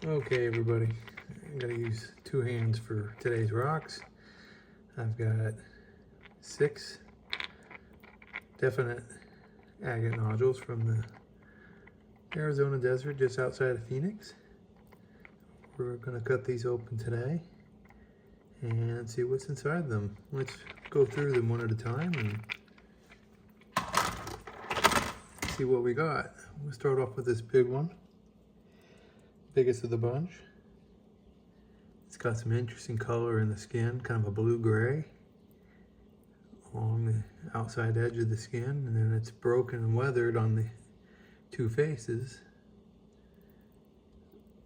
Okay, everybody, I'm gonna use two hands for today's rocks. I've got 6 definite agate nodules from the Arizona desert just outside of Phoenix. We're gonna cut these open today and see what's inside them. Let's go through them one at a time and see what we got. We'll start off with this big one. Biggest of the bunch. It's got some interesting color in the skin, kind of a blue-gray along the outside edge of the skin, and then it's broken and weathered on the 2 faces.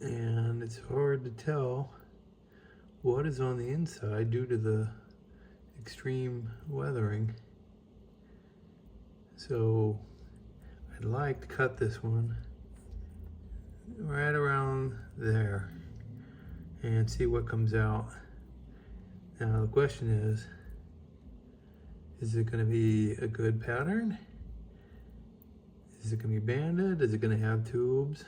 And it's hard to tell what is on the inside due to the extreme weathering. So I'd like to cut this one right around there and see what comes out. Now the question is it going to be a good pattern? Is it going to be banded? Is it going to have tubes?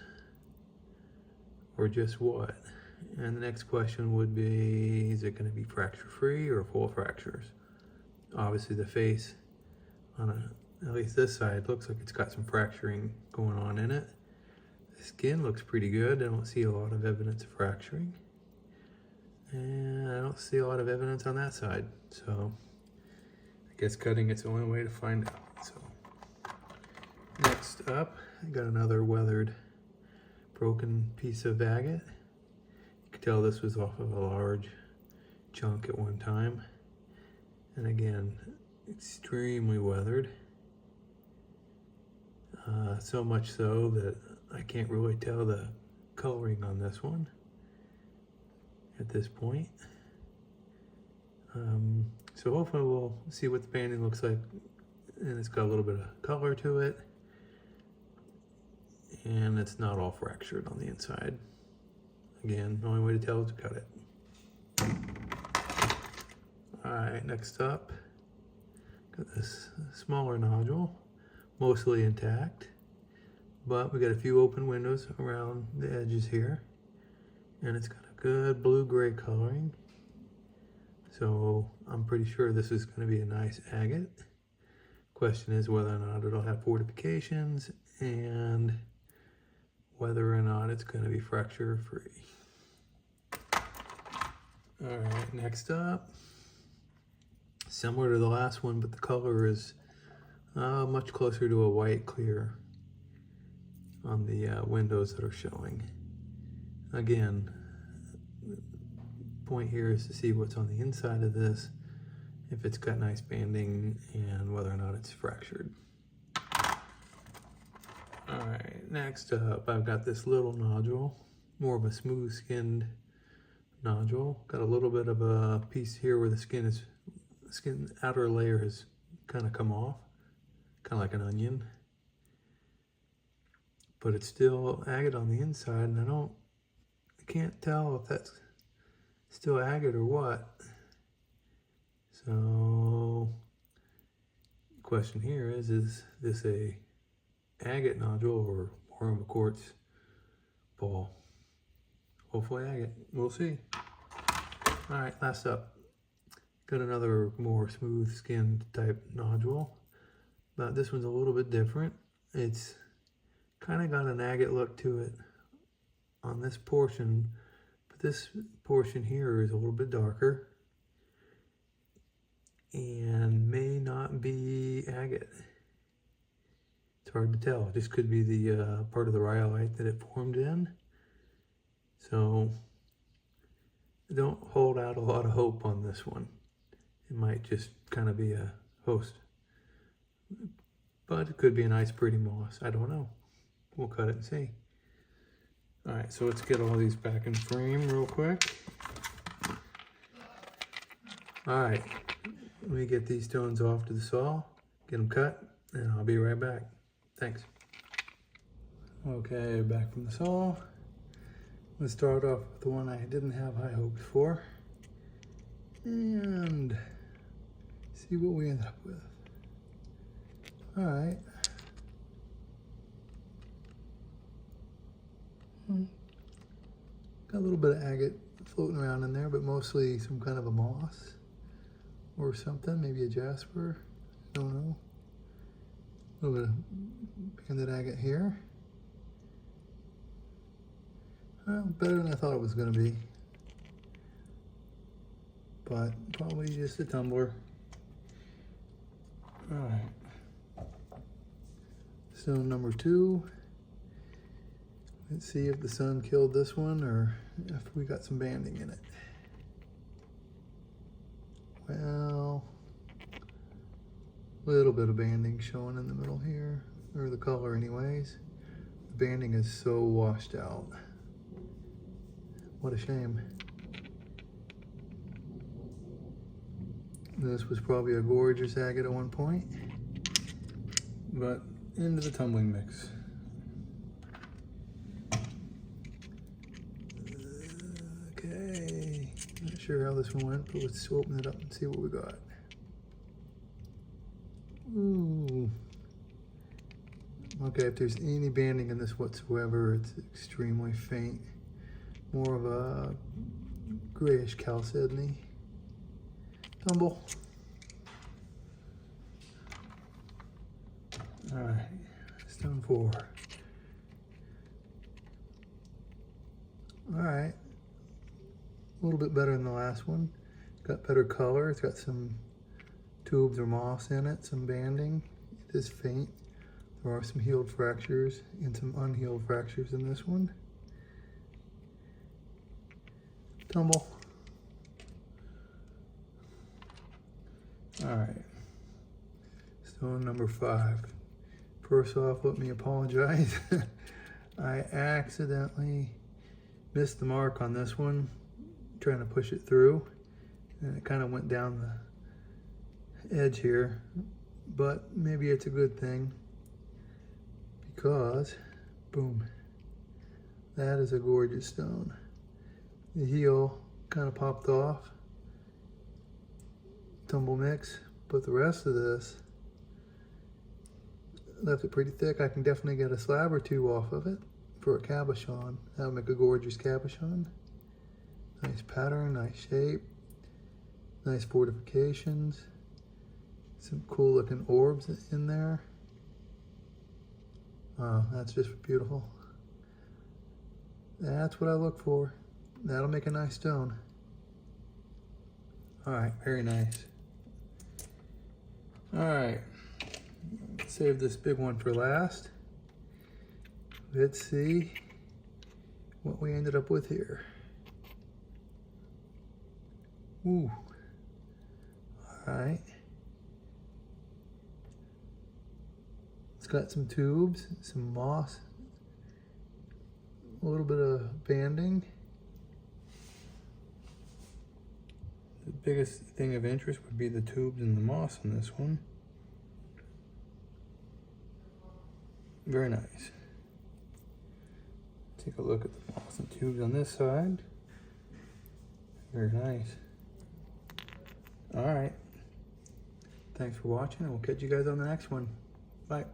Or just what? And the next question would be, is it going to be fracture free or full fractures? Obviously the face on at least this side looks like it's got some fracturing going on in it. The skin looks pretty good. I don't see a lot of evidence of fracturing. And I don't see a lot of evidence on that side. So I guess cutting it's the only way to find out. So next up, I got another weathered broken piece of agate. You can tell this was off of a large chunk at one time. And again, extremely weathered. So much so that I can't really tell the coloring on this one at this point. So hopefully we'll see what the banding looks like, and it's got a little bit of color to it, and it's not all fractured on the inside. Again, the only way to tell is to cut it. All right, next up, got this smaller nodule, mostly intact, but we got a few open windows around the edges here, and it's got a good blue-gray coloring. So I'm pretty sure this is going to be a nice agate. Question is whether or not it'll have fortifications and whether or not it's going to be fracture free. All right, next up, similar to the last one, but the color is much closer to a white clear on the windows that are showing. Again, the point here is to see what's on the inside of this, if it's got nice banding, and whether or not it's fractured. All right, next up, I've got this little nodule, more of a smooth skinned nodule. Got a little bit of a piece here where the skin outer layer has kind of come off, kind of like an onion. But it's still agate on the inside, and I can't tell if that's still agate or what. So the question here is this a agate nodule or more of a quartz ball? Hopefully agate, we'll see. All right, last up, got another more smooth skinned type nodule, but this one's a little bit different. It's kind of got an agate look to it on this portion, but this portion here is a little bit darker and may not be agate. It's hard to tell. This could be the part of the rhyolite that it formed in. So don't hold out a lot of hope on this one. It might just kind of be a host, but it could be a nice pretty moss. I don't know. We'll cut it and see. All right, so let's get all these back in frame real quick. All right, let me get these stones off to the saw, get them cut, and I'll be right back. Thanks. Okay, back from the saw. Let's start off with the one I didn't have high hopes for, and see what we end up with. All right. Got a little bit of agate floating around in there, but mostly some kind of a moss or something, maybe a jasper, don't know. A little bit of banded agate here. Well, better than I thought it was going to be, but probably just a tumbler. All right, stone number 2. Let's see if the sun killed this one or if we got some banding in it. Well, a little bit of banding showing in the middle here, or the color anyways. The banding is so washed out. What a shame. This was probably a gorgeous agate at one point, but into the tumbling mix. Okay, not sure how this one went, but let's open it up and see what we got. Ooh. Okay, if there's any banding in this whatsoever, it's extremely faint. More of a grayish chalcedony. Tumble. All right, stone 4. All right, a little bit better than the last one. Got better color. It's got some tubes or moss in it, some banding. It is faint. There are some healed fractures and some unhealed fractures in this one. Tumble. All right, stone number 5. First off, let me apologize. I accidentally missed the mark on this one, trying to push it through, and it kind of went down the edge here, but maybe it's a good thing because, boom, that is a gorgeous stone. The heel kind of popped off, tumble mix, but the rest of this left it pretty thick. I can definitely get a slab or 2 off of it for a cabochon. That'll make a gorgeous cabochon. Nice pattern, nice shape, nice fortifications, some cool looking orbs in there. Wow, that's just beautiful. That's what I look for. That'll make a nice stone. All right, very nice. All right, save this big one for last. Let's see what we ended up with here. Ooh, all right. It's got some tubes, some moss, a little bit of banding. The biggest thing of interest would be the tubes and the moss in this one. Very nice. Take a look at the moss and tubes on this side. Very nice. All right. Thanks for watching, and we'll catch you guys on the next one. Bye.